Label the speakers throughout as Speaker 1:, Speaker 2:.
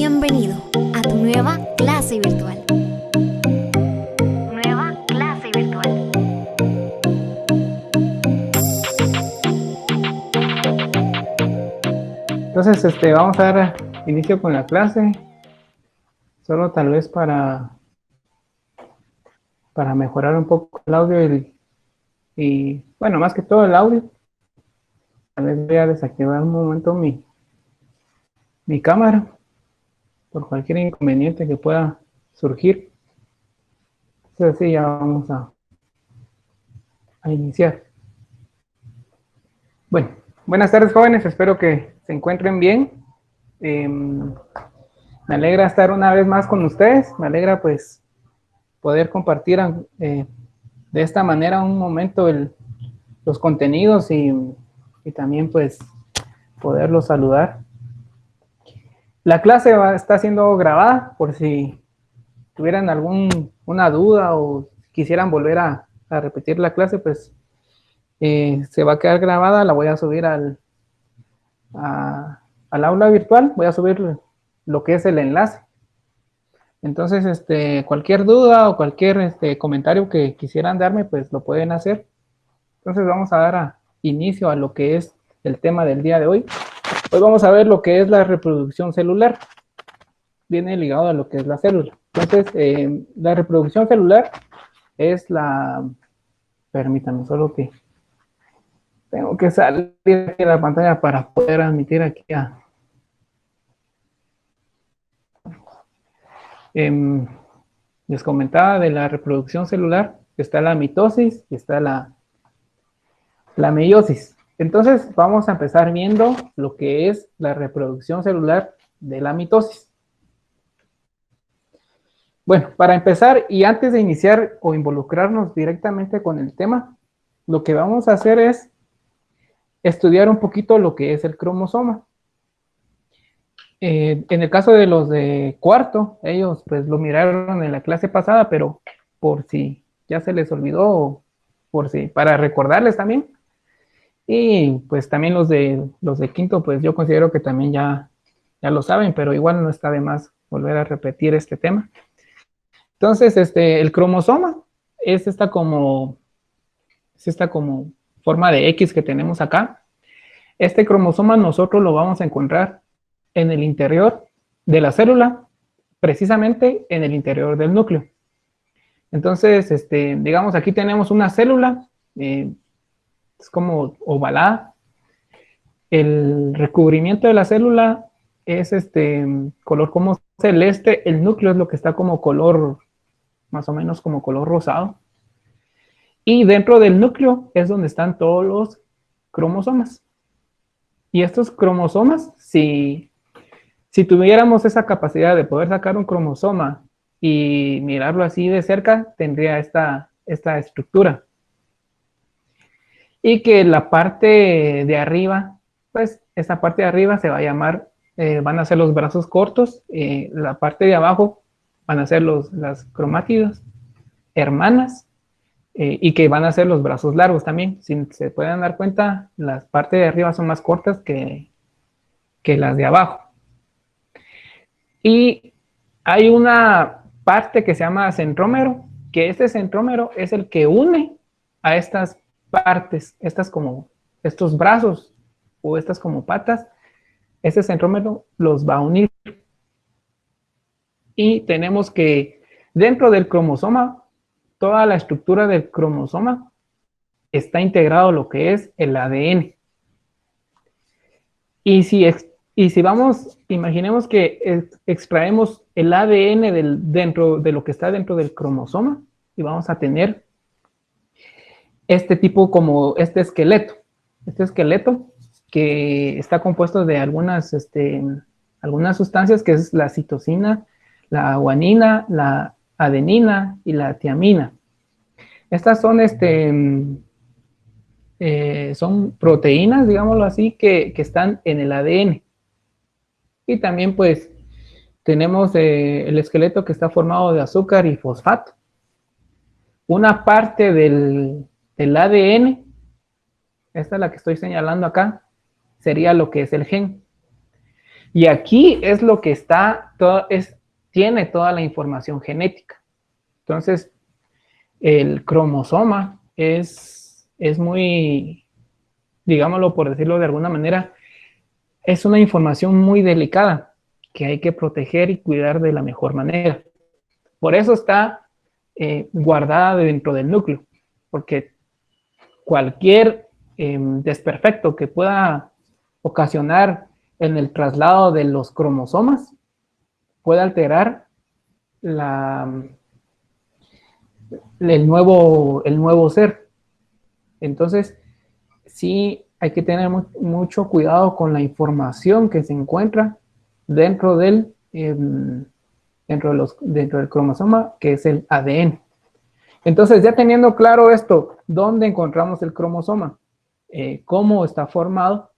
Speaker 1: Bienvenido a tu nueva clase virtual. Nueva clase virtual.
Speaker 2: Entonces, vamos a dar inicio con la clase, solo tal vez para mejorar un poco el audio y, bueno, más que todo el audio. Tal vez voy a desactivar un momento mi cámara por cualquier inconveniente que pueda surgir. Entonces, sí, ya vamos a iniciar. Bueno, buenas tardes, jóvenes, espero que se encuentren bien. Me alegra estar una vez más con ustedes, me alegra pues poder compartir de esta manera un momento los contenidos y también pues poderlos saludar. La clase está siendo grabada por si tuvieran alguna duda o quisieran volver a repetir la clase, pues se va a quedar grabada, la voy a subir al aula virtual, voy a subir lo que es el enlace. Entonces, cualquier duda o cualquier comentario que quisieran darme, pues lo pueden hacer. Entonces vamos a dar inicio a lo que es el tema del día de hoy. Hoy vamos a ver lo que es la reproducción celular. Viene ligado a lo que es la célula. Entonces, la reproducción celular es permítanme, solo que tengo que salir de la pantalla para poder admitir aquí les comentaba de la reproducción celular, está la mitosis y está la meiosis. Entonces, vamos a empezar viendo lo que es la reproducción celular de la mitosis. Bueno, para empezar y antes de iniciar o involucrarnos directamente con el tema, lo que vamos a hacer es estudiar un poquito lo que es el cromosoma. En el caso de los de cuarto, ellos pues lo miraron en la clase pasada, pero por si ya se les olvidó, por si, para recordarles también. Y pues también los de quinto, pues yo considero que también ya lo saben, pero igual no está de más volver a repetir este tema. Entonces, el cromosoma es esta como forma de X que tenemos acá. Este cromosoma nosotros lo vamos a encontrar en el interior de la célula, precisamente en el interior del núcleo. Entonces, digamos, aquí tenemos una célula, es como ovalada. El recubrimiento de la célula es color como celeste, el núcleo es lo que está como color, más o menos como color rosado. Y dentro del núcleo es donde están todos los cromosomas. Y estos cromosomas, si tuviéramos esa capacidad de poder sacar un cromosoma y mirarlo así de cerca, tendría esta estructura. Y que la parte de arriba, pues esta parte de arriba se va a llamar, van a ser los brazos cortos, la parte de abajo van a ser las cromátidas hermanas, y que van a ser los brazos largos también. Si se pueden dar cuenta, las partes de arriba son más cortas que las de abajo. Y hay una parte que se llama centrómero, que este centrómero es el que une a estas partes, estos brazos o estas como patas. Este centrómero los va a unir. Y tenemos que dentro del cromosoma, toda la estructura del cromosoma está integrado lo que es el ADN. Y si vamos, imaginemos que extraemos el ADN dentro de lo que está dentro del cromosoma y vamos a tener este tipo como este esqueleto que está compuesto de algunas sustancias que es la citosina, la guanina, la adenina y la tiamina. Estas son son proteínas, digámoslo así, que están en el ADN. Y también pues tenemos el esqueleto que está formado de azúcar y fosfato. Una parte del ADN, esta es la que estoy señalando acá, sería lo que es el gen. Y aquí es lo que está, tiene toda la información genética. Entonces, el cromosoma es muy, digámoslo por decirlo de alguna manera, es una información muy delicada que hay que proteger y cuidar de la mejor manera. Por eso está guardada dentro del núcleo, porque cualquier desperfecto que pueda ocasionar en el traslado de los cromosomas puede alterar la, el nuevo ser. Entonces, sí hay que tener mucho cuidado con la información que se encuentra dentro dentro del cromosoma, que es el ADN. Entonces, ya teniendo claro esto, ¿dónde encontramos el cromosoma? ¿Cómo está formado?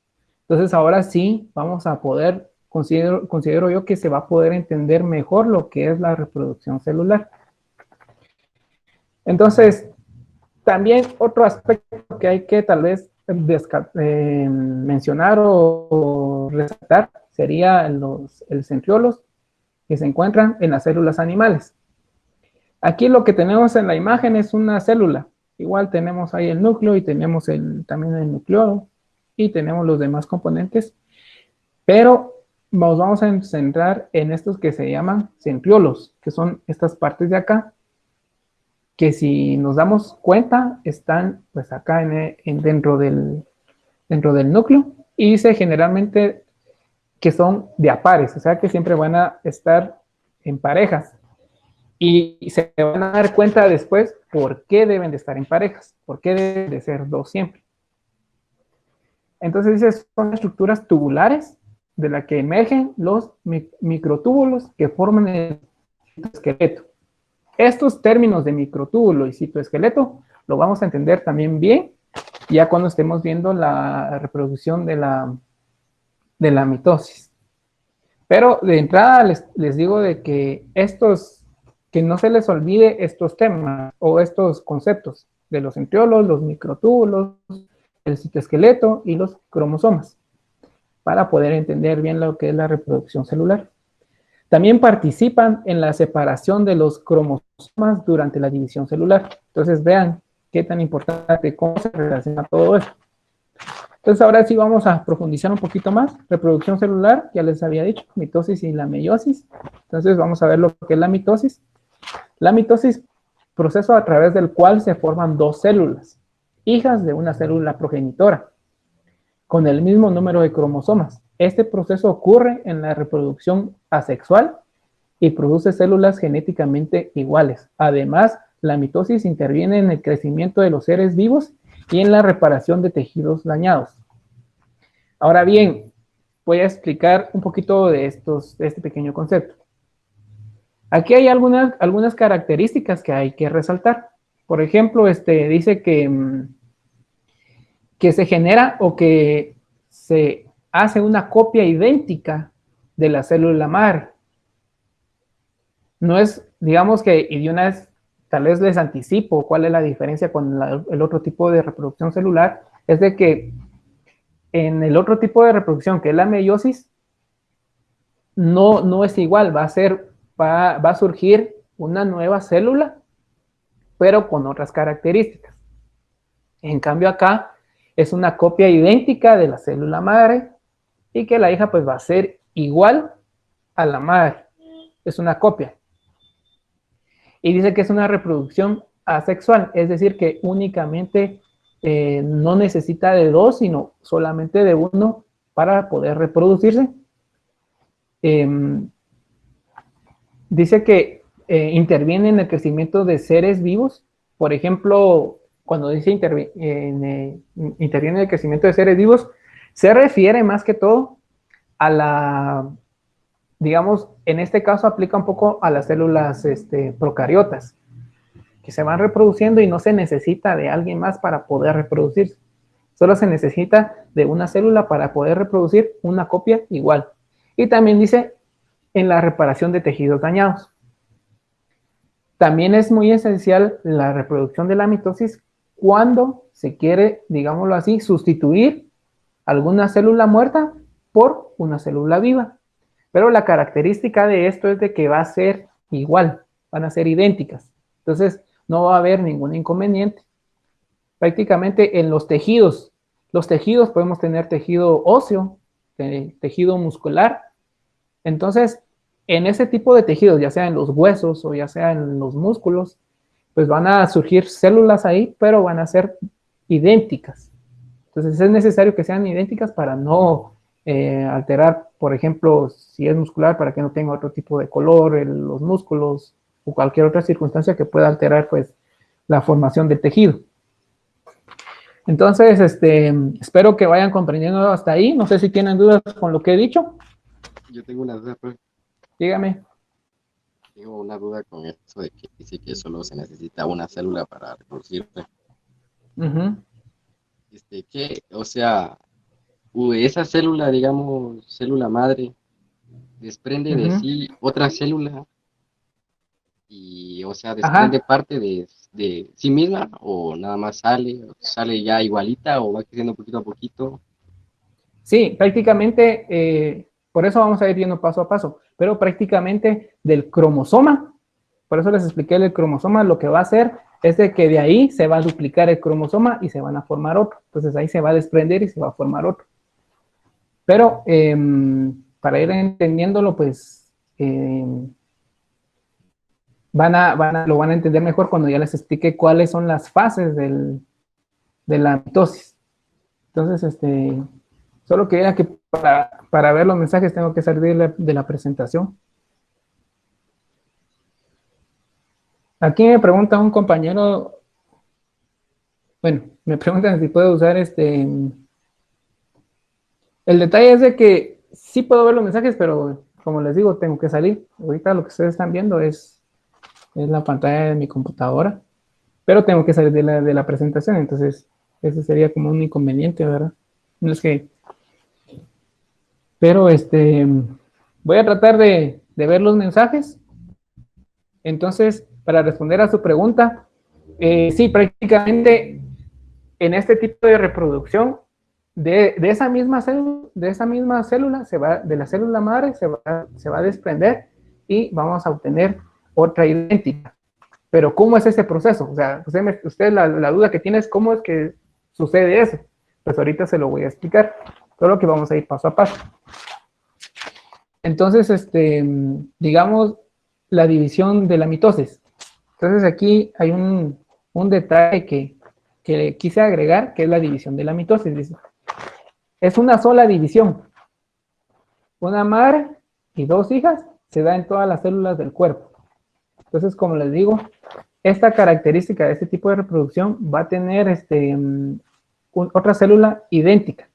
Speaker 2: Entonces, ahora sí vamos a poder, considero yo que se va a poder entender mejor lo que es la reproducción celular. Entonces, también otro aspecto que hay que tal vez mencionar o resaltar sería los centriolos que se encuentran en las células animales. Aquí lo que tenemos en la imagen es una célula. Igual tenemos ahí el núcleo y tenemos también el nucleolo y tenemos los demás componentes, pero nos vamos a centrar en estos que se llaman centriolos, que son estas partes de acá, que si nos damos cuenta están pues acá dentro del núcleo, y dice generalmente que son de a pares, o sea que siempre van a estar en parejas. Y se van a dar cuenta después por qué deben de estar en parejas, por qué deben de ser dos siempre. Entonces dice, son estructuras tubulares de las que emergen los microtúbulos que forman el citoesqueleto. Estos términos de microtúbulo y citoesqueleto lo vamos a entender también bien ya cuando estemos viendo la reproducción de la mitosis. Pero de entrada les digo de que que no se les olvide estos temas o estos conceptos de los centriolos, los microtúbulos, el citoesqueleto y los cromosomas, para poder entender bien lo que es la reproducción celular. También participan en la separación de los cromosomas durante la división celular. Entonces vean qué tan importante, cómo se relaciona todo esto. Entonces ahora sí vamos a profundizar un poquito más. Reproducción celular, ya les había dicho, mitosis y la meiosis. Entonces vamos a ver lo que es la mitosis. La mitosis, proceso a través del cual se forman dos células, hijas de una célula progenitora, con el mismo número de cromosomas. Este proceso ocurre en la reproducción asexual y produce células genéticamente iguales. Además, la mitosis interviene en el crecimiento de los seres vivos y en la reparación de tejidos dañados. Ahora bien, voy a explicar un poquito de este pequeño concepto. Aquí hay algunas características que hay que resaltar. Por ejemplo, dice que se genera o que se hace una copia idéntica de la célula madre. No es, digamos que, y de una vez tal vez les anticipo cuál es la diferencia con el otro tipo de reproducción celular, es de que en el otro tipo de reproducción, que es la meiosis, no es igual, va a surgir una nueva célula, pero con otras características. En cambio acá es una copia idéntica de la célula madre y que la hija pues va a ser igual a la madre. Es una copia. Y dice que es una reproducción asexual, es decir, que únicamente no necesita de dos, sino solamente de uno para poder reproducirse. Dice que interviene en el crecimiento de seres vivos. Por ejemplo, cuando dice interviene en el crecimiento de seres vivos, se refiere más que todo a digamos, en este caso aplica un poco a las células procariotas, que se van reproduciendo y no se necesita de alguien más para poder reproducirse. Solo se necesita de una célula para poder reproducir una copia igual. Y también dice en la reparación de tejidos dañados. También es muy esencial la reproducción de la mitosis cuando se quiere, digámoslo así, sustituir alguna célula muerta por una célula viva. Pero la característica de esto es de que va a ser igual, van a ser idénticas. Entonces, no va a haber ningún inconveniente. Prácticamente en los tejidos podemos tener tejido óseo, tejido muscular. Entonces, en ese tipo de tejidos, ya sea en los huesos o ya sea en los músculos, pues van a surgir células ahí, pero van a ser idénticas. Entonces es necesario que sean idénticas para no alterar, por ejemplo, si es muscular, para que no tenga otro tipo de color en los músculos o cualquier otra circunstancia que pueda alterar pues la formación del tejido. Entonces, espero que vayan comprendiendo hasta ahí. No sé si tienen dudas con lo que he dicho.
Speaker 3: Yo tengo una duda, profe.
Speaker 2: Dígame.
Speaker 3: Tengo una duda con eso de que dice que solo se necesita una célula para reproducirse. ¿Qué? O sea, esa célula, digamos, célula madre, desprende de sí otra célula y, o sea, desprende parte de sí misma o nada más sale ya igualita o va creciendo poquito a poquito.
Speaker 2: Sí, prácticamente, por eso vamos a ir viendo paso a paso, pero prácticamente del cromosoma, por eso les expliqué el cromosoma, lo que va a hacer es de que de ahí se va a duplicar el cromosoma y se van a formar otro. Entonces ahí se va a desprender y se va a formar otro. Pero para ir entendiéndolo, pues lo van a entender mejor cuando ya les explique cuáles son las fases de la mitosis. Entonces, solo quería que para ver los mensajes tengo que salir de la presentación. Aquí me pregunta un compañero, bueno, me preguntan si puedo usar el detalle es de que sí puedo ver los mensajes, pero como les digo, tengo que salir. Ahorita lo que ustedes están viendo es la pantalla de mi computadora, pero tengo que salir de la presentación, entonces ese sería como un inconveniente, ¿verdad? No es que... Pero voy a tratar de ver los mensajes. Entonces, para responder a su pregunta, sí, prácticamente en este tipo de reproducción de esa misma célula, de la célula madre se va a desprender y vamos a obtener otra idéntica. Pero ¿cómo es ese proceso? O sea, usted la duda que tiene es cómo es que sucede eso. Pues ahorita se lo voy a explicar, solo que vamos a ir paso a paso. Entonces, digamos, la división de la mitosis. Entonces aquí hay un detalle que quise agregar, que es la división de la mitosis. Dice, es una sola división. Una madre y dos hijas se da en todas las células del cuerpo. Entonces, como les digo, esta característica de este tipo de reproducción va a tener otra célula idéntica.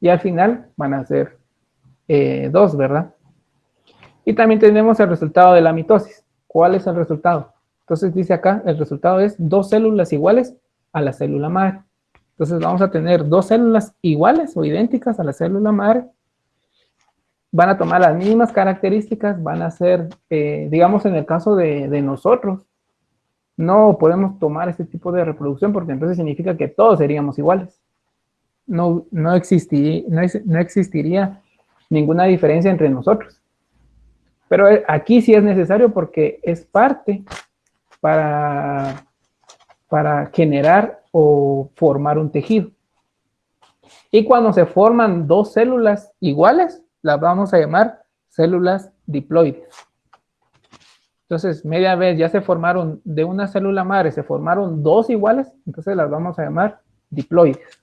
Speaker 2: Y al final van a ser dos, ¿verdad? Y también tenemos el resultado de la mitosis. ¿Cuál es el resultado? Entonces dice acá, el resultado es dos células iguales a la célula madre. Entonces vamos a tener dos células iguales o idénticas a la célula madre. Van a tomar las mismas características, van a ser, digamos en el caso de nosotros, no podemos tomar este tipo de reproducción porque entonces significa que todos seríamos iguales. No existiría ninguna diferencia entre nosotros. Pero aquí sí es necesario porque es parte para generar o formar un tejido. Y cuando se forman dos células iguales, las vamos a llamar células diploides. Entonces, media vez ya se formaron, de una célula madre se formaron dos iguales, entonces las vamos a llamar diploides.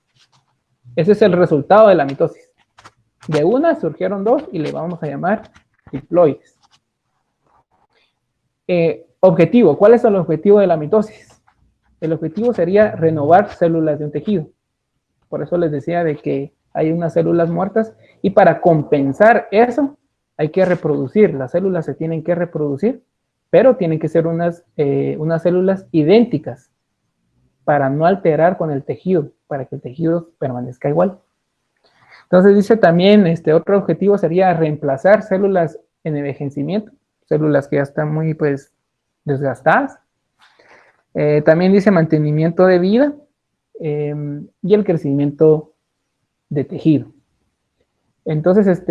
Speaker 2: Ese es el resultado de la mitosis. De una surgieron dos y le vamos a llamar diploides. Objetivo, ¿cuál es el objetivo de la mitosis? El objetivo sería renovar células de un tejido. Por eso les decía de que hay unas células muertas y para compensar eso hay que reproducir. Las células se tienen que reproducir, pero tienen que ser unas células idénticas para no alterar con el tejido, para que el tejido permanezca igual. Entonces dice también, otro objetivo sería reemplazar células en envejecimiento, células que ya están muy pues desgastadas. También dice mantenimiento de vida y el crecimiento de tejido. Entonces,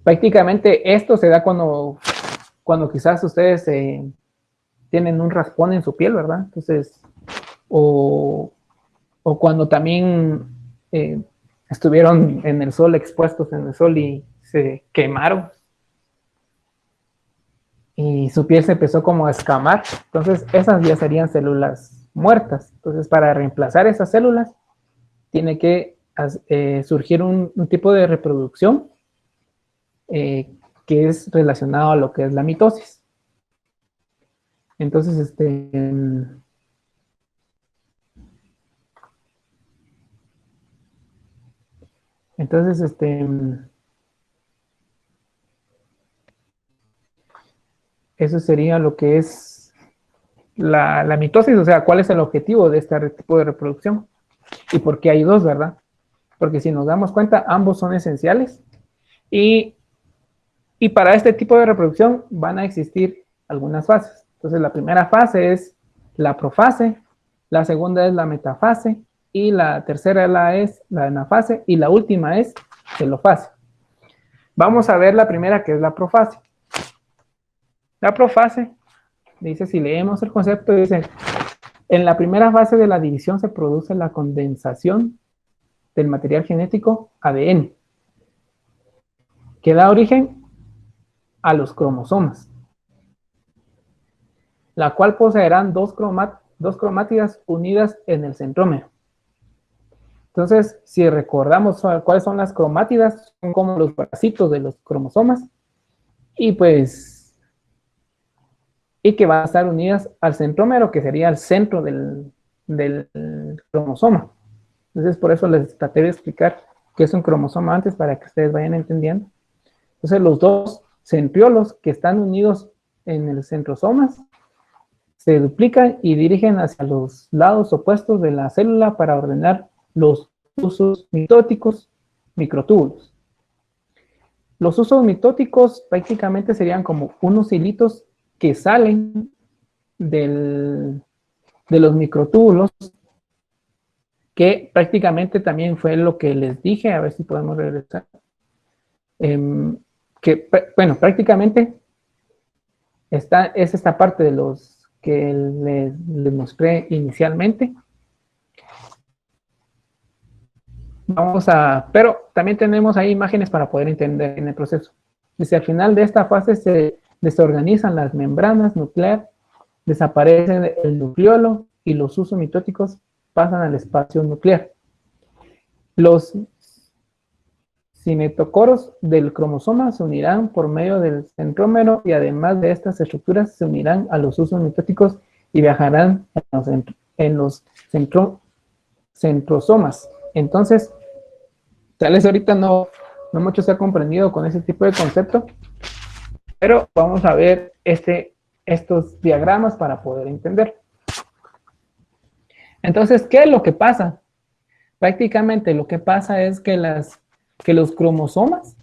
Speaker 2: Prácticamente esto se da cuando quizás ustedes tienen un raspón en su piel, ¿verdad? Entonces, o cuando también estuvieron en el sol, expuestos en el sol y se quemaron y su piel se empezó como a escamar. Entonces, esas ya serían células muertas. Entonces, para reemplazar esas células, tiene que surgir un tipo de reproducción que es relacionado a lo que es la mitosis. Entonces, entonces, eso sería lo que es la mitosis, o sea, cuál es el objetivo de este tipo de reproducción y por qué hay dos, ¿verdad? Porque si nos damos cuenta, ambos son esenciales y para este tipo de reproducción van a existir algunas fases. Entonces, la primera fase es la profase, la segunda es la metafase y la tercera es la anafase y la última es telofase. Vamos a ver la primera, que es la profase. La profase dice, si leemos el concepto, dice, en la primera fase de la división se produce la condensación del material genético ADN, que da origen a los cromosomas, la cual poseerán dos cromátidas unidas en el centrómero. Entonces, si recordamos cuáles son las cromátidas, son como los bracitos de los cromosomas, y que van a estar unidas al centrómero, que sería el centro del cromosoma. Entonces, por eso les traté de explicar qué es un cromosoma antes, para que ustedes vayan entendiendo. Entonces, los dos centriolos que están unidos en el centrosomas se duplican y dirigen hacia los lados opuestos de la célula para ordenar los usos mitóticos microtúbulos. Los usos mitóticos prácticamente serían como unos hilitos que salen de los microtúbulos, que prácticamente también fue lo que les dije, a ver si podemos regresar. Bueno, prácticamente es esta parte de los que les mostré inicialmente. Pero también tenemos ahí imágenes para poder entender en el proceso. Dice, al final de esta fase se desorganizan las membranas nucleares, desaparece el nucleolo y los usos mitóticos pasan al espacio nuclear. Los cinetocoros del cromosoma se unirán por medio del centrómero y además de estas estructuras se unirán a los usos mitóticos y viajarán en los centrosomas. Entonces, tal vez ahorita no mucho se ha comprendido con ese tipo de concepto, pero vamos a ver estos diagramas para poder entender. Entonces, ¿qué es lo que pasa? Prácticamente lo que pasa es que los cromosomas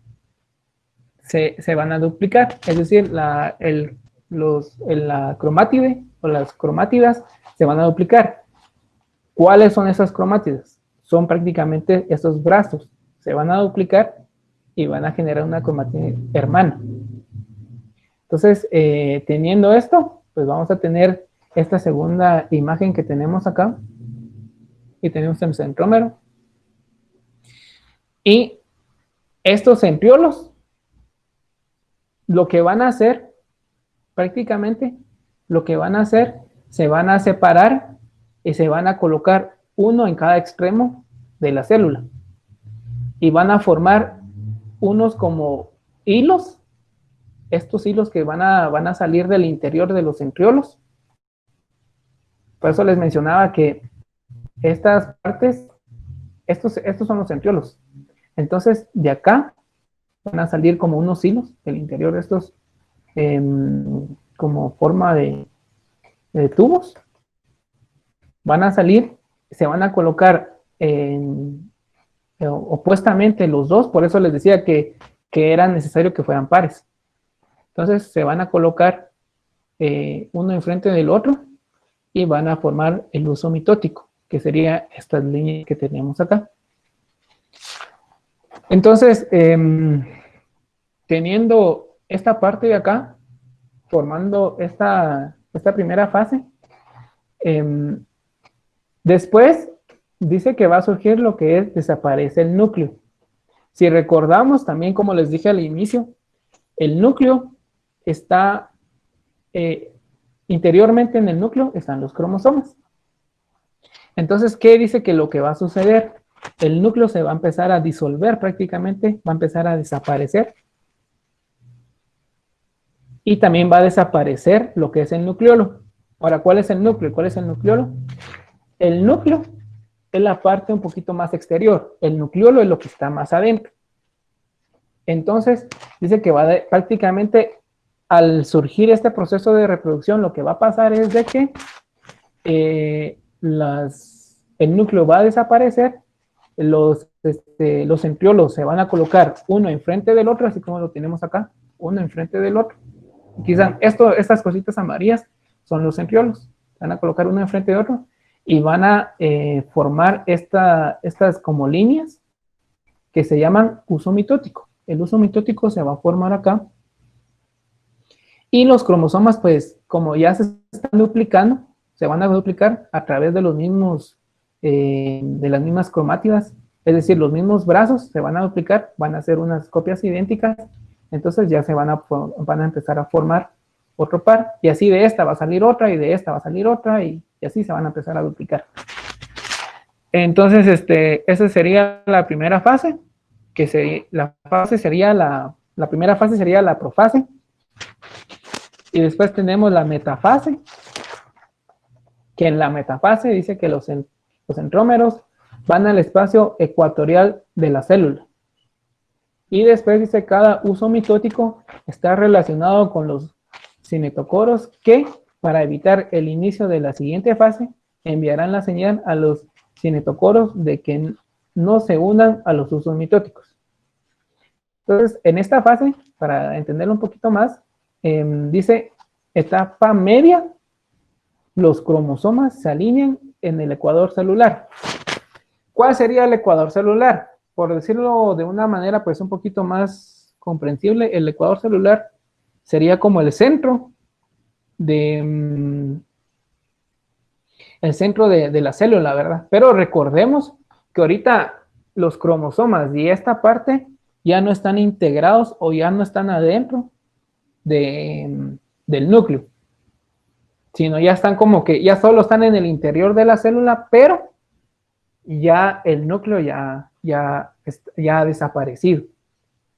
Speaker 2: se van a duplicar, es decir, la cromátide o las cromátidas se van a duplicar. ¿Cuáles son esas cromátidas? Son prácticamente estos brazos, se van a duplicar y van a generar una cromátide hermana. Entonces, teniendo esto, pues vamos a tener esta segunda imagen que tenemos acá, y tenemos el centrómero, y estos centriolos lo que van a hacer, prácticamente, se van a separar y se van a colocar uno en cada extremo de la célula, y van a formar unos como hilos, estos hilos que van a salir del interior de los centriolos. Por eso les mencionaba que estas partes, estos son los centriolos. Entonces, de acá van a salir como unos hilos del interior de estos, como forma de tubos. Van a salir, se van a colocar opuestamente los dos, por eso les decía que era necesario que fueran pares. Entonces, se van a colocar uno enfrente del otro y van a formar el uso mitótico, que sería estas líneas que tenemos acá. Entonces, teniendo esta parte de acá, formando esta primera fase, después dice que va a surgir lo que es desaparece el núcleo. Si recordamos también, como les dije al inicio, el núcleo está, interiormente en el núcleo están los cromosomas. Entonces, ¿qué dice que lo que va a suceder? El núcleo se va a empezar a disolver prácticamente, va a empezar a desaparecer. Y también va a desaparecer lo que es el nucleolo. Ahora, ¿cuál es el núcleo? ¿Cuál es el nucleolo? El núcleo es la parte un poquito más exterior. El nucleolo es lo que está más adentro. Entonces, dice que prácticamente al surgir este proceso de reproducción, lo que va a pasar es de que el núcleo va a desaparecer, los centriolos se van a colocar uno enfrente del otro, así como lo tenemos acá, uno enfrente del otro. Quizás estas cositas amarillas son los centriolos, van a colocar uno enfrente de otro y van a formar estas como líneas que se llaman uso mitótico. El uso mitótico se va a formar acá. Y los cromosomas, pues, como ya se están duplicando, se van a duplicar a través de los mismos, de las mismas cromátidas, es decir, los mismos brazos se van a duplicar, van a ser unas copias idénticas, entonces ya van a empezar a formar otro par, y así de esta va a salir otra, y de esta va a salir otra, y así se van a empezar a duplicar. Entonces, esa sería la primera fase, la primera fase sería la profase, y después tenemos la metafase, que en la metafase dice que los centrómeros van al espacio ecuatorial de la célula. Y después dice cada uso mitótico está relacionado con los cinetocoros que, para evitar el inicio de la siguiente fase, enviarán la señal a los cinetocoros de que no se unan a los usos mitóticos. Entonces, en esta fase, para entenderlo un poquito más, dice etapa media, los cromosomas se alinean en el ecuador celular. ¿Cuál sería el ecuador celular? Por decirlo de una manera pues un poquito más comprensible, el ecuador celular sería como el centro de la célula, ¿verdad? Pero recordemos que ahorita los cromosomas y esta parte ya no están integrados o ya no están adentro del núcleo, sino ya están como que ya solo están en el interior de la célula, pero ya el núcleo ya ha desaparecido,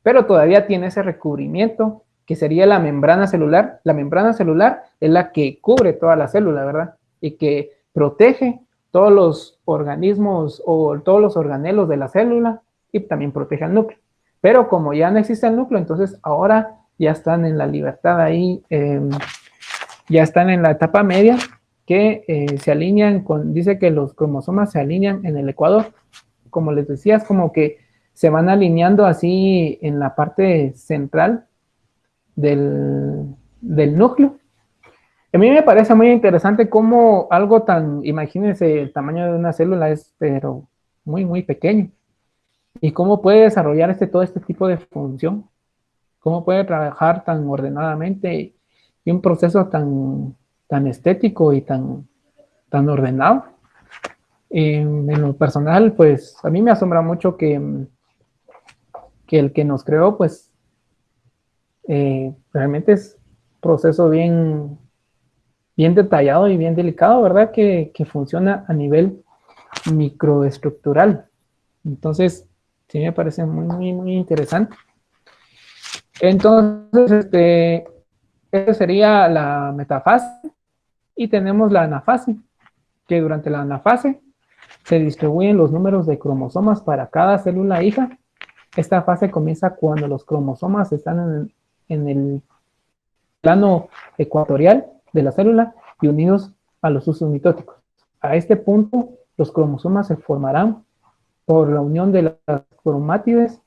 Speaker 2: pero todavía tiene ese recubrimiento que sería la membrana celular. La membrana celular es la que cubre toda la célula, ¿verdad? Y que protege todos los organismos o todos los organelos de la célula y también protege al núcleo. Pero como ya no existe el núcleo, entonces ahora ya están en la libertad ahí, ya están en la etapa media que se alinean dice que los cromosomas se alinean en el ecuador. Como les decía, es como que se van alineando así en la parte central del núcleo. A mí me parece muy interesante cómo algo tan, imagínense el tamaño de una célula es, pero muy, muy pequeño. Y cómo puede desarrollar todo este tipo de función. Cómo puede trabajar tan ordenadamente y un proceso tan estético y tan ordenado. En lo personal, pues a mí me asombra mucho que el que nos creó, pues realmente es un proceso bien detallado y bien delicado, ¿verdad? Que funciona a nivel microestructural. Entonces, sí me parece muy, muy, muy interesante. Entonces, esa sería la metafase y tenemos la anafase, que durante la anafase se distribuyen los números de cromosomas para cada célula hija. Esta fase comienza cuando los cromosomas están en el plano ecuatorial de la célula y unidos a los usos mitóticos. A este punto, los cromosomas se formarán por la unión de las cromátides.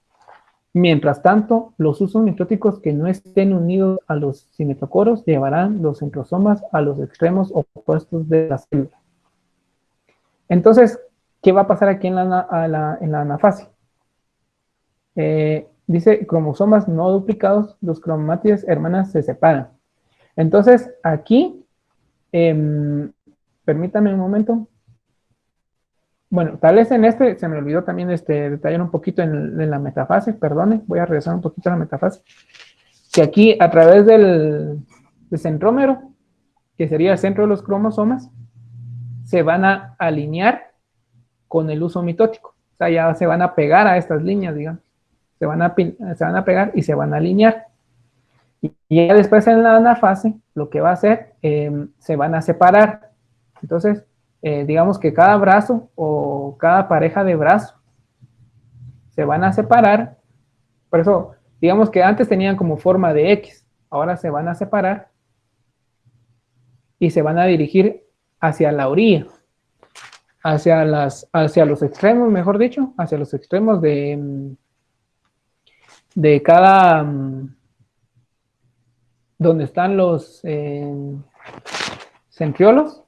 Speaker 2: Mientras tanto, los usos mitóticos que no estén unidos a los cinetocoros llevarán los centrosomas a los extremos opuestos de la célula. Entonces, ¿qué va a pasar aquí en la anafase? dice cromosomas no duplicados, los cromátides hermanas se separan. Entonces, aquí, permítame un momento. Bueno, tal vez en este, se me olvidó también detallar un poquito en la metafase, perdone, voy a regresar un poquito a la metafase. Que aquí, a través del centrómero, que sería el centro de los cromosomas, se van a alinear con el uso mitótico. O sea, ya se van a pegar a estas líneas, digamos. Se van a pegar y se van a alinear. Y ya después en la anafase, lo que va a hacer, se van a separar. Entonces, digamos que cada brazo o cada pareja de brazos se van a separar. Por eso, digamos que antes tenían como forma de X, ahora se van a separar y se van a dirigir hacia la orilla, hacia los extremos, mejor dicho, hacia los extremos de cada, donde están los centriolos.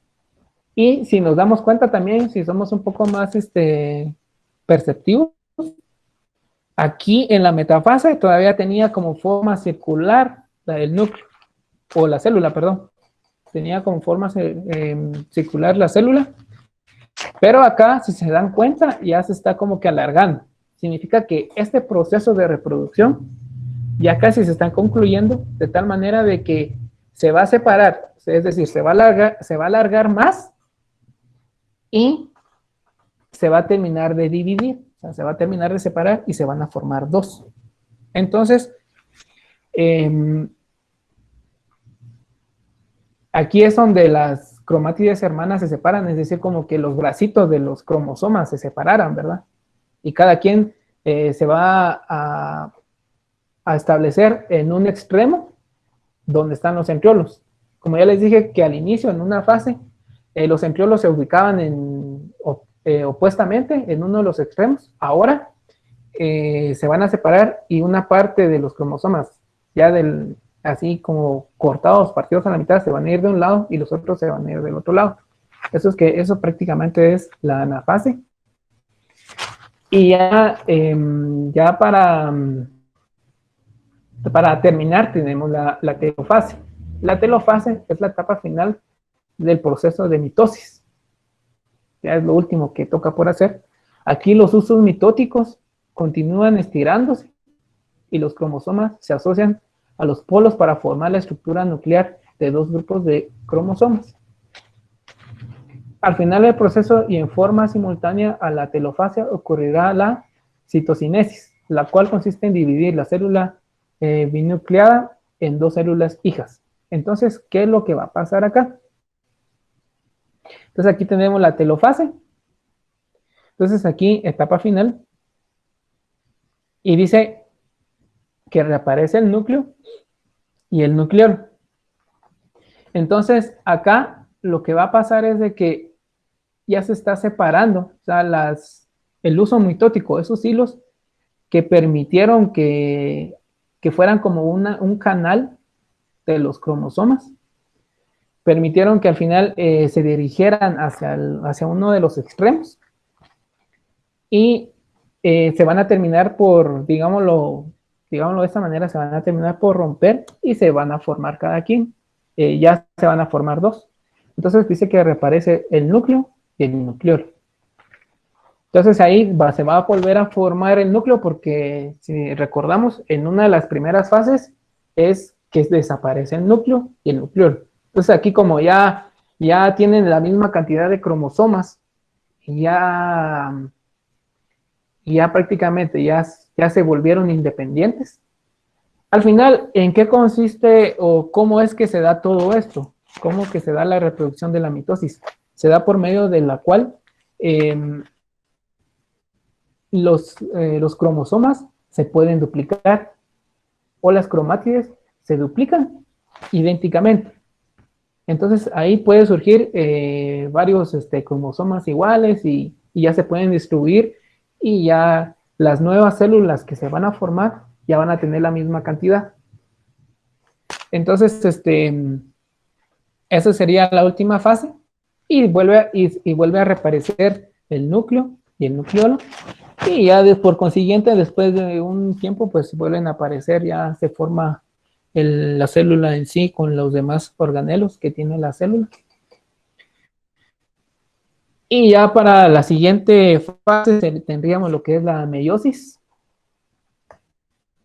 Speaker 2: Y si nos damos cuenta también, si somos un poco más perceptivos, aquí en la metafase todavía tenía como forma circular el núcleo, o la célula, perdón. Tenía como forma circular la célula, pero acá, si se dan cuenta, ya se está como que alargando. Significa que este proceso de reproducción ya casi se está concluyendo, de tal manera de que se va a separar, es decir, se va a alargar más y se va a terminar de dividir, o sea, se va a terminar de separar y se van a formar dos. Entonces, aquí es donde las cromátides hermanas se separan, es decir, como que los bracitos de los cromosomas se separaran, ¿verdad? Y cada quien se va a establecer en un extremo donde están los centriolos. Como ya les dije que al inicio, en una fase, los centriolos se ubicaban opuestamente en uno de los extremos. Ahora se van a separar y una parte de los cromosomas, ya así como cortados, partidos a la mitad, se van a ir de un lado y los otros se van a ir del otro lado. Eso prácticamente es la anafase. Y ya para terminar tenemos la telofase. La telofase es la etapa final del proceso de mitosis. Ya es lo último que toca por hacer. Aquí los usos mitóticos continúan estirándose y los cromosomas se asocian a los polos para formar la estructura nuclear de dos grupos de cromosomas. Al final del proceso y en forma simultánea a la telofase ocurrirá la citocinesis, la cual consiste en dividir la célula binucleada en dos células hijas. Entonces, ¿qué es lo que va a pasar acá? Entonces aquí tenemos la telofase. Entonces aquí, etapa final. Y dice que reaparece el núcleo y el nucleolo. Entonces acá lo que va a pasar es de que ya se está separando, o sea, el uso mitótico, esos hilos que permitieron que fueran como un canal de los cromosomas, permitieron que al final se dirigieran hacia uno de los extremos y se van a terminar por, digámoslo de esta manera, se van a terminar por romper y se van a formar cada quien. Ya se van a formar dos. Entonces dice que reaparece el núcleo y el nucleolo. Entonces ahí se va a volver a formar el núcleo porque, si recordamos, en una de las primeras fases es que desaparece el núcleo y el nucleolo. Entonces aquí como ya tienen la misma cantidad de cromosomas, ya prácticamente ya se volvieron independientes. Al final, ¿en qué consiste o cómo es que se da todo esto? ¿Cómo que se da la reproducción de la mitosis? Se da por medio de la cual los cromosomas se pueden duplicar o las cromátides se duplican idénticamente. Entonces ahí puede surgir varios cromosomas iguales y ya se pueden distribuir y ya las nuevas células que se van a formar ya van a tener la misma cantidad. Entonces, esa sería la última fase y vuelve a reaparecer el núcleo y el nucleolo. Y ya por consiguiente, después de un tiempo, pues vuelven a aparecer, ya se forma la célula en sí con los demás organelos que tiene la célula. Y ya para la siguiente fase tendríamos lo que es la meiosis.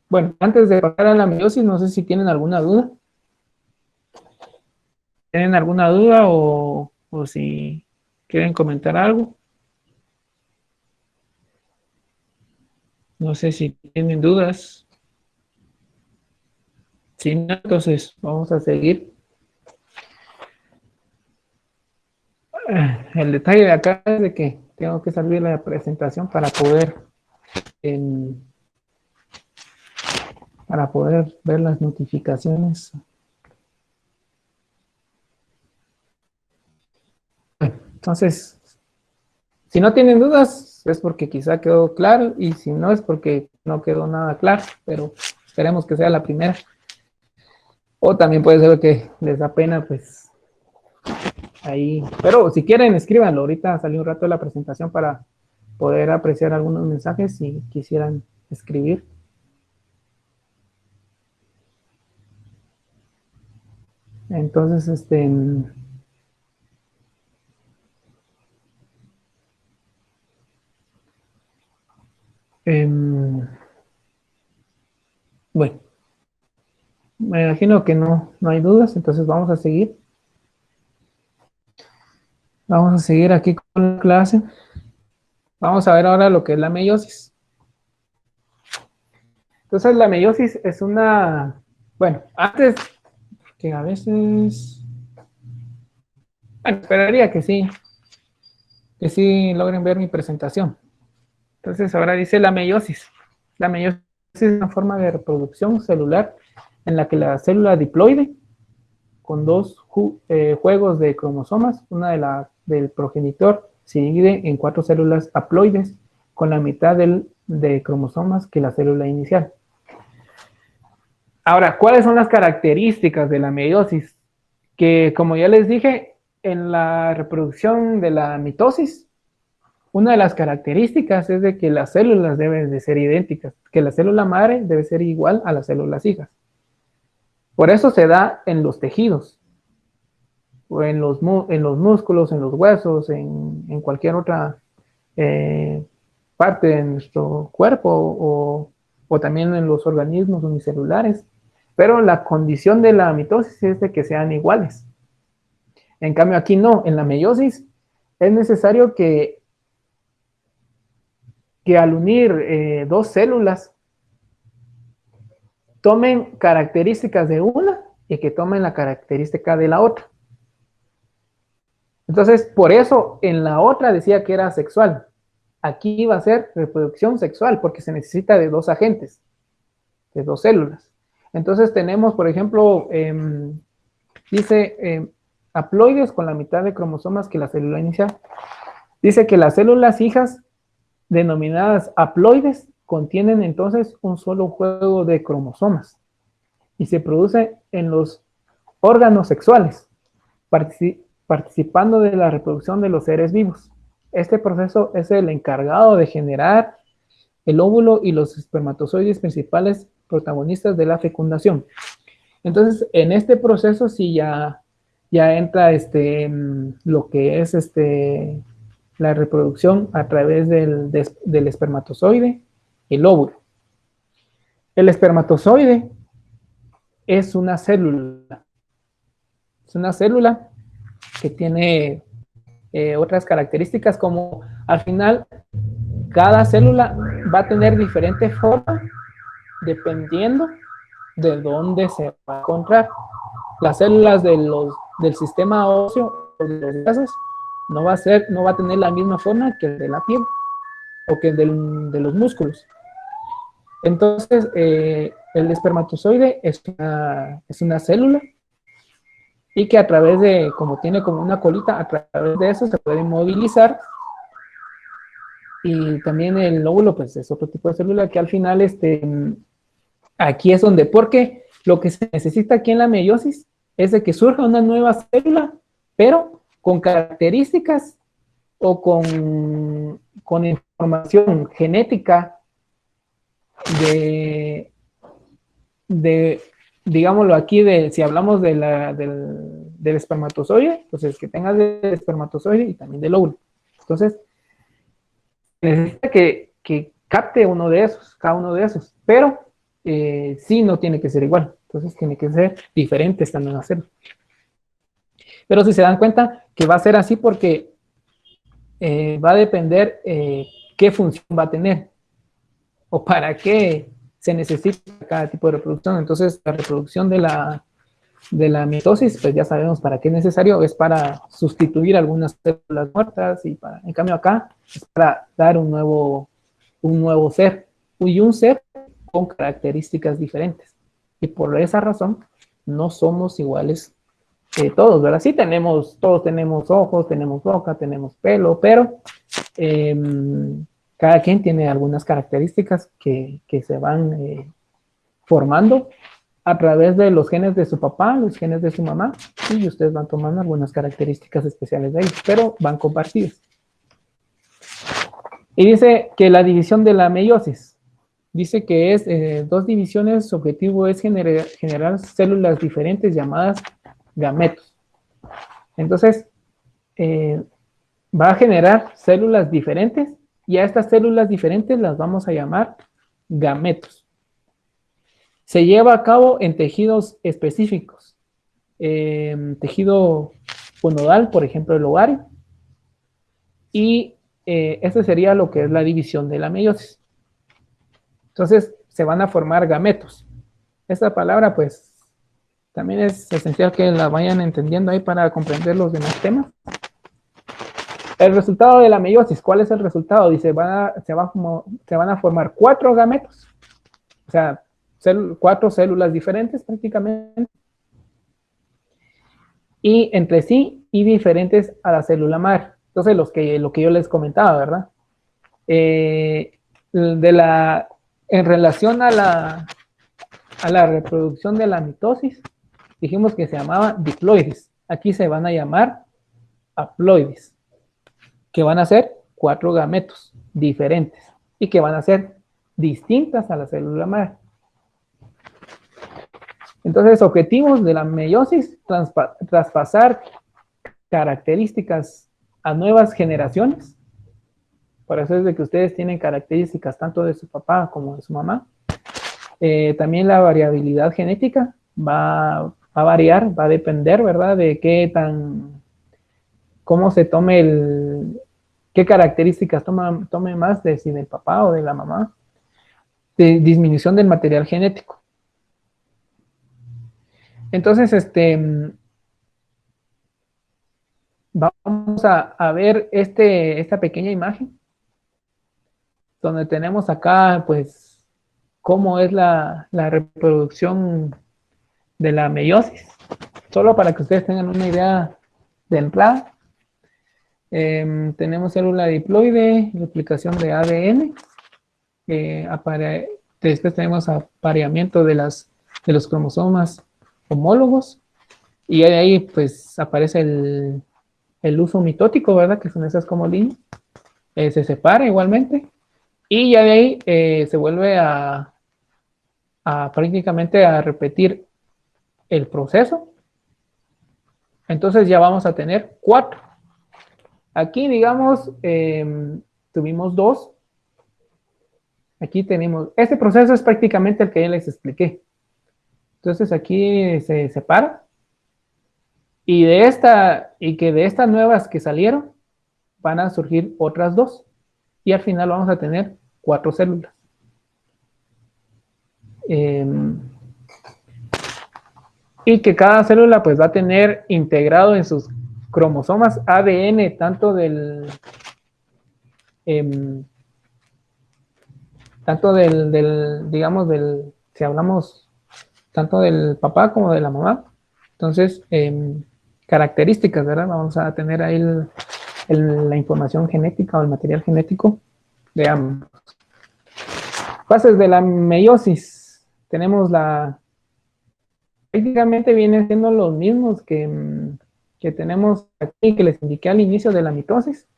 Speaker 2: Bueno, antes de pasar a la meiosis, no sé si tienen alguna duda. ¿Tienen alguna duda o si quieren comentar algo? No sé si tienen dudas. Si no, entonces vamos a seguir. El detalle de acá es de que tengo que salir la presentación em, para poder ver las notificaciones. Entonces, si no tienen dudas, es porque quizá quedó claro, y si no, es porque no quedó nada claro, pero esperemos que sea la primera. O también puede ser que les da pena, pues, ahí. Pero si quieren, escríbanlo. Ahorita salió un rato de la presentación para poder apreciar algunos mensajes si quisieran escribir. Entonces, bueno, me imagino que no hay dudas, entonces vamos a seguir. Vamos a seguir aquí con la clase. Vamos a ver ahora lo que es la meiosis. Entonces, la meiosis es bueno, antes que a veces, bueno, esperaría que sí logren ver mi presentación. Entonces, ahora dice la meiosis. La meiosis es una forma de reproducción celular en la que la célula diploide, con dos juegos de cromosomas, una del progenitor, se divide en 4 células haploides, con la mitad de cromosomas que la célula inicial. Ahora, ¿cuáles son las características de la meiosis? Que, como ya les dije, en la reproducción de la mitosis, una de las características es de que las células deben de ser idénticas, que la célula madre debe ser igual a las células hijas. Por eso se da en los tejidos, o en los músculos, en los huesos, en cualquier otra parte de nuestro cuerpo, o también en los organismos unicelulares. Pero la condición de la mitosis es de que sean iguales. En cambio aquí no, en la meiosis es necesario que al unir 2 células tomen características de una y que tomen la característica de la otra. Entonces, por eso en la otra decía que era sexual. Aquí va a ser reproducción sexual porque se necesita de 2 agentes, de 2 células. Entonces tenemos, por ejemplo, dice haploides con la mitad de cromosomas que la célula inicial. Dice que las células hijas denominadas haploides contienen entonces un solo juego de cromosomas y se produce en los órganos sexuales, participando de la reproducción de los seres vivos. Este proceso es el encargado de generar el óvulo y los espermatozoides principales protagonistas de la fecundación. Entonces, en este proceso sí ya entra lo que es la reproducción a través del espermatozoide, el óvulo. El espermatozoide es una célula. Es una célula que tiene otras características, como al final cada célula va a tener diferente forma dependiendo de dónde se va a encontrar. Las células del sistema óseo o de los huesos no va a tener la misma forma que el de la piel o que el de los músculos. Entonces, el espermatozoide es una célula y que a través de, como tiene como una colita, a través de eso se puede movilizar. Y también el óvulo, pues es otro tipo de célula que al final, aquí es donde, porque lo que se necesita aquí en la meiosis es de que surja una nueva célula, pero con características o con con información genética de digámoslo aquí, si hablamos del espermatozoide, entonces que tenga del espermatozoide y también del óvulo. Entonces, necesita que capte uno de esos, cada uno de esos, pero sí no tiene que ser igual, entonces tiene que ser diferente estando en la célula. Pero si se dan cuenta que va a ser así porque va a depender qué función va a tener o para qué se necesita cada tipo de reproducción. Entonces, la reproducción de la mitosis, pues ya sabemos para qué es necesario, es para sustituir algunas células muertas en cambio acá es para dar un nuevo ser y un ser con características diferentes. Y por esa razón no somos iguales todos, ¿verdad? Sí todos tenemos ojos, tenemos boca, tenemos pelo, pero cada quien tiene algunas características que se van formando a través de los genes de su papá, los genes de su mamá, y ustedes van tomando algunas características especiales de ellos, pero van compartidas. Y dice que la división de la meiosis, dice que es dos divisiones, su objetivo es generar células diferentes llamadas gametos. Entonces, va a generar células diferentes y a estas células diferentes las vamos a llamar gametos. Se lleva a cabo en tejidos específicos. Tejido gonadal, por ejemplo, el ovario. Y este sería lo que es la división de la meiosis. Entonces, se van a formar gametos. Esta palabra, pues, también es esencial que la vayan entendiendo ahí para comprender los demás temas. El resultado de la meiosis, ¿cuál es el resultado? Dice, se van a formar 4 gametos. O sea, 4 células diferentes prácticamente. Y entre sí y diferentes a la célula madre. Entonces, lo que yo les comentaba, ¿verdad? En relación a la reproducción de la mitosis, dijimos que se llamaba diploides. Aquí se van a llamar haploides, que van a ser 4 gametos diferentes y que van a ser distintas a la célula madre. Entonces, objetivos de la meiosis, traspasar características a nuevas generaciones. Por eso es de que ustedes tienen características tanto de su papá como de su mamá. También la variabilidad genética va a variar, va a depender, ¿verdad? De cómo se tome qué características tome más de si del papá o de la mamá. De disminución del material genético. Entonces, vamos a ver esta pequeña imagen, donde tenemos acá, pues, cómo es la reproducción de la meiosis, solo para que ustedes tengan una idea de entrada. Tenemos célula diploide, duplicación de ADN, después tenemos apareamiento de los cromosomas homólogos, y ahí pues aparece el uso mitótico, ¿verdad? Que son esas como líneas. Se separa igualmente, y ya de ahí se vuelve prácticamente a repetir el proceso. Entonces ya vamos a tener 4. Aquí, digamos, tuvimos 2. Aquí tenemos, este proceso es prácticamente el que ya les expliqué. Entonces aquí se separa. Y que de estas nuevas que salieron, van a surgir otras 2. Y al final vamos a tener 4 células. Y que cada célula pues va a tener integrado en sus cromosomas ADN, tanto digamos, si hablamos tanto del papá como de la mamá. Entonces, características, ¿verdad? Vamos a tener ahí la información genética o el material genético de ambos. Fases de la meiosis. Tenemos prácticamente vienen siendo los mismos que tenemos aquí, que les indiqué al inicio de la mitosis.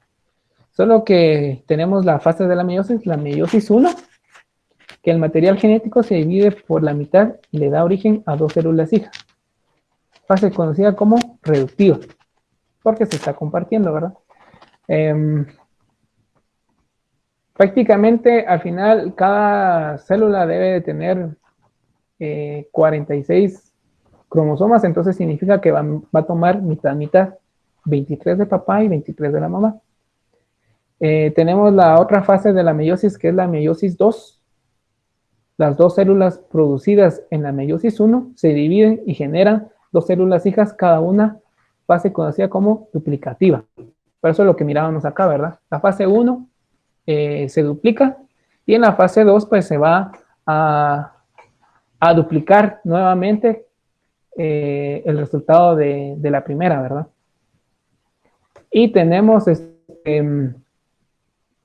Speaker 2: Solo que tenemos la fase de la meiosis 1, que el material genético se divide por la mitad y le da origen a dos células hijas. Fase conocida como reductiva, porque se está compartiendo, ¿verdad? Prácticamente al final cada célula debe de tener 46 cromosomas, entonces significa que va a tomar mitad, 23 de papá y 23 de la mamá. Tenemos la otra fase de la meiosis, que es la meiosis 2. Las dos células producidas en la meiosis 1 se dividen y generan dos células hijas, cada una fase conocida como duplicativa. Por eso es lo que mirábamos acá, ¿verdad? La fase 1 se duplica y en la fase 2 pues se va a duplicar nuevamente el resultado de la primera, ¿verdad? Y tenemos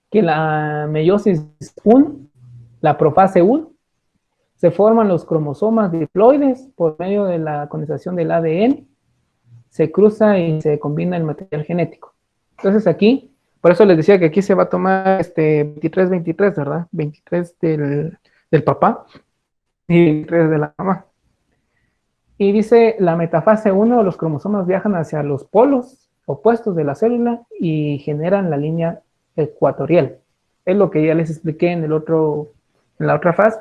Speaker 2: que la meiosis 1, la profase 1, se forman los cromosomas diploides por medio de la condensación del ADN, se cruza y se combina el material genético. Entonces aquí, por eso les decía que aquí se va a tomar 23-23, ¿verdad? 23 del papá y 23 de la mamá. Y dice, la metafase 1, los cromosomas viajan hacia los polos opuestos de la célula y generan la línea ecuatorial. Es lo que ya les expliqué en la otra fase.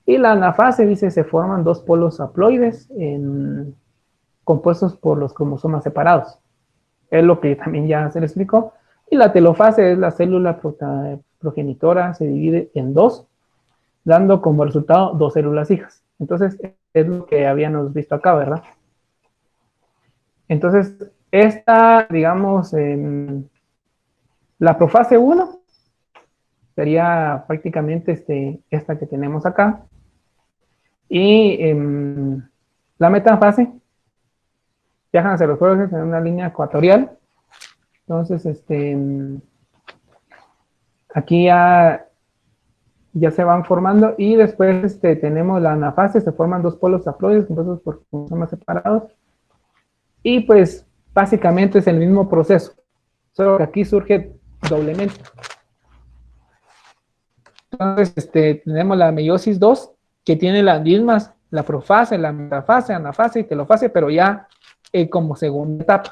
Speaker 2: Y la anafase, dice, se forman dos polos haploides compuestos por los cromosomas separados. Es lo que también ya se le explicó. Y la telofase es la célula progenitora, se divide en dos, dando como resultado dos células hijas. Entonces, es lo que habíamos visto acá, ¿verdad? Entonces, esta, digamos, la profase 1 sería prácticamente esta que tenemos acá. Y la metafase viajan hacia los polos en una línea ecuatorial. Entonces, aquí ya se van formando y después tenemos la anafase, se forman dos polos haploides compuestos por cromosomas separados. Y pues básicamente es el mismo proceso, solo que aquí surge doblemente. Entonces, tenemos la meiosis 2, que tiene las mismas, la profase, la metafase, anafase y telofase, pero ya como segunda etapa.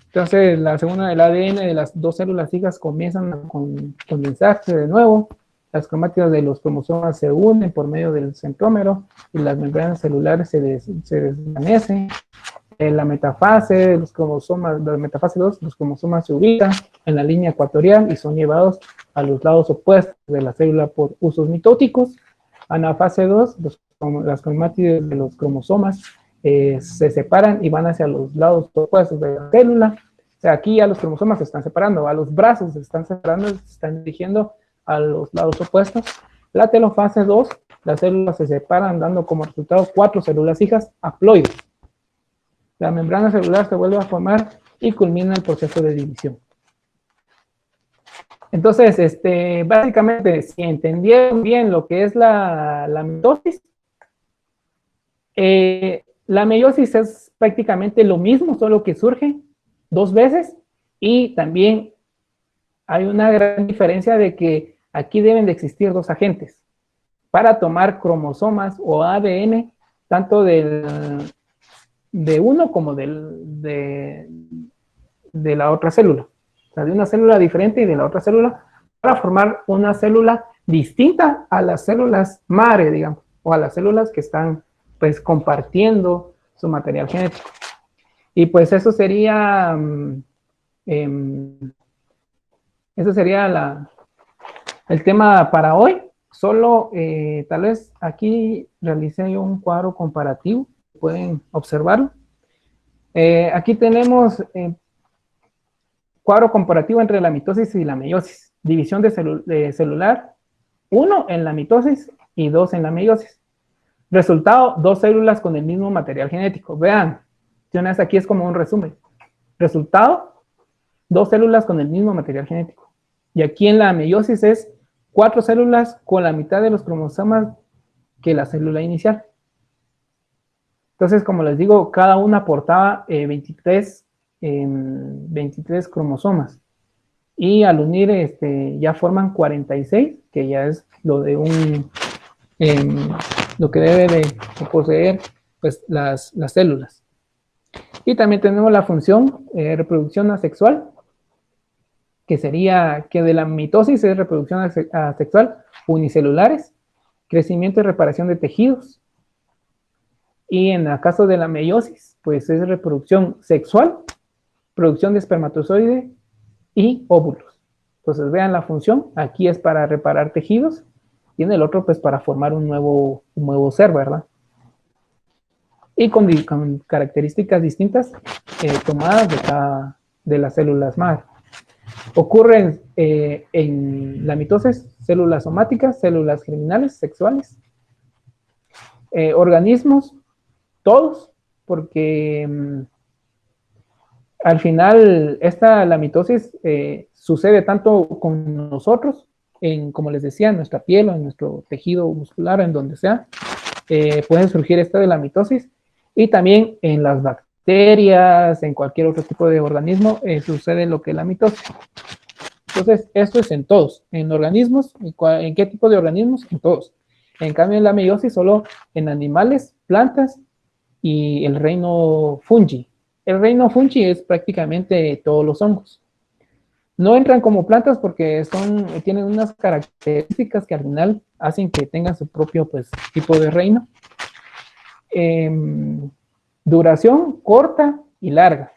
Speaker 2: Entonces, la segunda del ADN de las dos células hijas comienzan a condensarse de nuevo, las cromátidas de los cromosomas se unen por medio del centrómero y las membranas celulares se desvanecen. En la metafase, la metafase 2, los cromosomas se ubican en la línea ecuatorial y son llevados a los lados opuestos de la célula por usos mitóticos. Anafase 2, las cromátidas de los cromosomas se separan y van hacia los lados opuestos de la célula. O sea, aquí ya los cromosomas se están separando, a los brazos se están separando, se están dirigiendo a los lados opuestos. La telofase 2, las células se separan dando como resultado 4 células hijas haploides. La membrana celular se vuelve a formar y culmina el proceso de división. Entonces, básicamente, si entendieron bien lo que es la mitosis, la meiosis es prácticamente lo mismo, solo que surge dos veces y también hay una gran diferencia de que aquí deben de existir dos agentes para tomar cromosomas o ADN, tanto de uno como de la otra célula. O sea, de una célula diferente y de la otra célula, para formar una célula distinta a las células madre, digamos, o a las células que están, pues, compartiendo su material genético. Y pues eso sería, el tema para hoy. Solo, tal vez aquí realicé yo un cuadro comparativo, pueden observarlo. Aquí tenemos cuadro comparativo entre la mitosis y la meiosis. División de celular, 1 en la mitosis y 2 en la meiosis. Resultado, dos células con el mismo material genético. Vean, aquí es como un resumen. Resultado, dos células con el mismo material genético. Y aquí en la meiosis es 4 células con la mitad de los cromosomas que la célula inicial. Entonces, como les digo, cada una aportaba 23 cromosomas. y al unir ya forman 46, que ya es lo de lo que debe de poseer pues las células. Y también tenemos la función reproducción asexual, que sería que de la mitosis es reproducción asexual unicelulares, crecimiento y reparación de tejidos. Y en el caso de la meiosis, pues es reproducción sexual, producción de espermatozoide y óvulos. Entonces vean la función, aquí es para reparar tejidos y en el otro pues para formar un nuevo ser, ¿verdad? Y con características distintas tomadas de las células madre. Ocurren en la mitosis células somáticas, células germinales, sexuales, organismos, todos, porque al final la mitosis sucede tanto con nosotros, como les decía, en nuestra piel o en nuestro tejido muscular, en donde sea, puede surgir esta de la mitosis, y también en las bacterias, en cualquier otro tipo de organismo, sucede lo que es la mitosis. Entonces, esto es en todos, en organismos, ¿en qué tipo de organismos? En todos. En cambio, en la meiosis solo en animales, plantas y el reino fungi. El reino fungi es prácticamente todos los hongos. No entran como plantas porque tienen unas características que al final hacen que tengan su propio pues, tipo de reino. Duración corta y larga.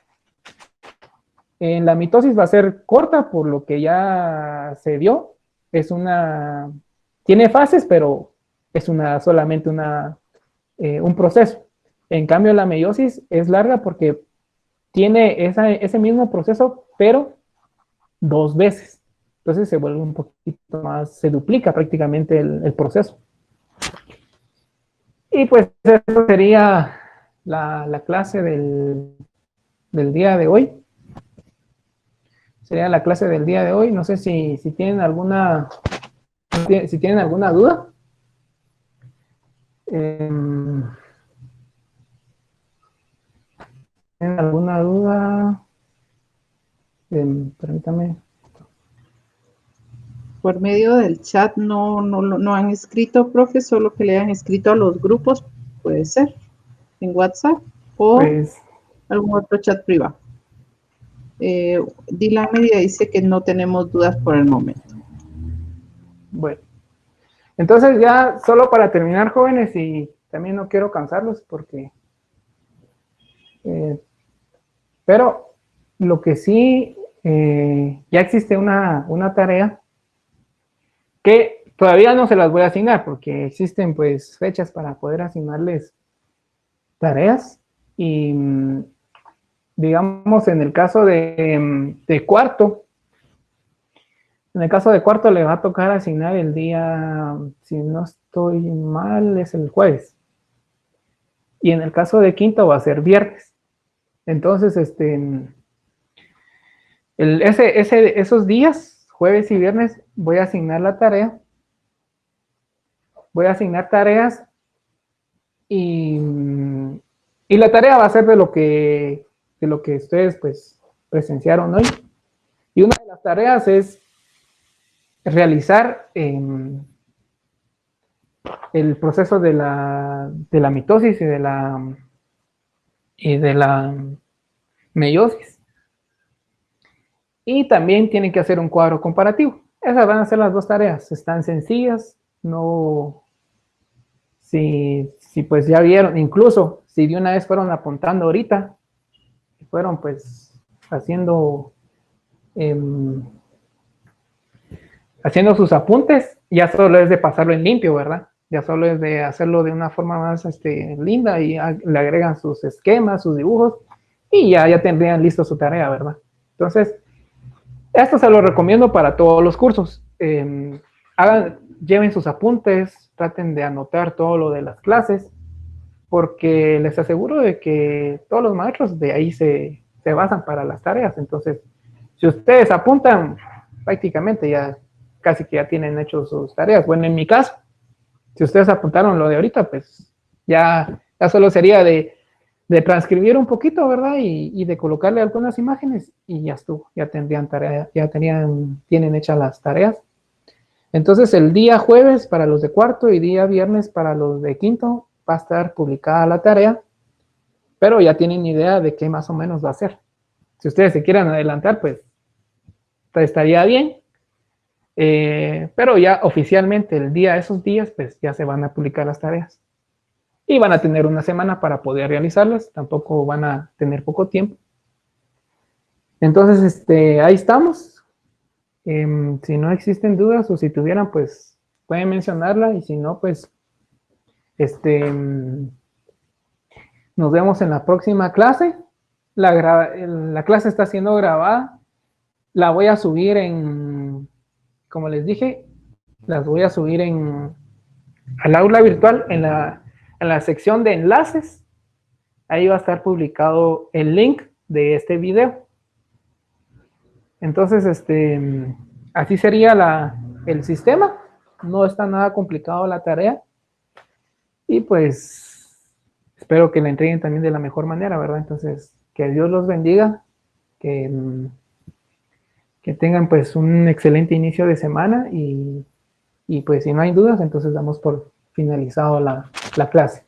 Speaker 2: En la mitosis va a ser corta por lo que ya se dio. Tiene fases, pero es solamente un proceso. En cambio, la meiosis es larga porque tiene ese mismo proceso, pero 2 veces. Entonces se vuelve un poquito más, se duplica prácticamente el proceso. Y pues eso sería la clase del día de hoy. Sería la clase del día de hoy. No sé si tienen alguna duda. ¿Tienen alguna duda? Permítame.
Speaker 4: Por medio del chat no han escrito, profe, solo que le han escrito a los grupos, puede ser, en WhatsApp o
Speaker 2: Pues,
Speaker 4: algún otro chat privado. Dylan Media dice que no tenemos dudas por el momento.
Speaker 2: bueno. Entonces ya solo para terminar, jóvenes, y también no quiero cansarlos porque... pero lo que sí, ya existe una tarea que todavía no se las voy a asignar porque existen pues fechas para poder asignarles tareas y digamos en el caso de cuarto, le va a tocar asignar el día, si no estoy mal, es el jueves. Y en el caso de quinto va a ser viernes. Entonces, esos días, jueves y viernes, voy a asignar la tarea. Voy a asignar tareas y la tarea va a ser de lo que ustedes pues presenciaron hoy. Y una de las tareas es realizar el proceso de la mitosis y de la meiosis. Y también tienen que hacer un cuadro comparativo. Esas van a ser las 2 tareas. Están sencillas. No, si pues ya vieron, incluso si de una vez fueron apuntando ahorita, fueron pues haciendo sus apuntes, ya solo es de pasarlo en limpio, ¿verdad? Ya solo es de hacerlo de una forma más linda y le agregan sus esquemas, sus dibujos y ya tendrían listo su tarea, ¿verdad? Entonces, esto se lo recomiendo para todos los cursos. Lleven sus apuntes, traten de anotar todo lo de las clases, porque les aseguro de que todos los maestros de ahí se basan para las tareas. Entonces, si ustedes apuntan, prácticamente ya casi que ya tienen hecho sus tareas. Bueno, en mi caso, si ustedes apuntaron lo de ahorita, pues ya solo sería de de transcribir un poquito, ¿verdad? Y de colocarle algunas imágenes y ya estuvo, ya tendrían tarea, tienen hechas las tareas. Entonces el día jueves para los de cuarto y día viernes para los de quinto va a estar publicada la tarea, pero ya tienen idea de qué más o menos va a ser. Si ustedes se quieren adelantar, pues estaría bien, pero ya oficialmente el día, esos días, pues ya se van a publicar las tareas. Y van a tener una semana para poder realizarlas, tampoco van a tener poco tiempo. Entonces, ahí estamos. Si no existen dudas o si tuvieran, pues pueden mencionarla y si no, pues nos vemos en la próxima clase. La clase está siendo grabada. La voy a subir como les dije, las voy a subir al aula virtual en la sección de enlaces. Ahí va a estar publicado el link de este video. Entonces, así sería el sistema. No está nada complicado la tarea. Y pues, espero que la entreguen también de la mejor manera, ¿verdad? Entonces, que Dios los bendiga. Que tengan pues un excelente inicio de semana. Y pues, si no hay dudas, entonces damos por finalizado la clase.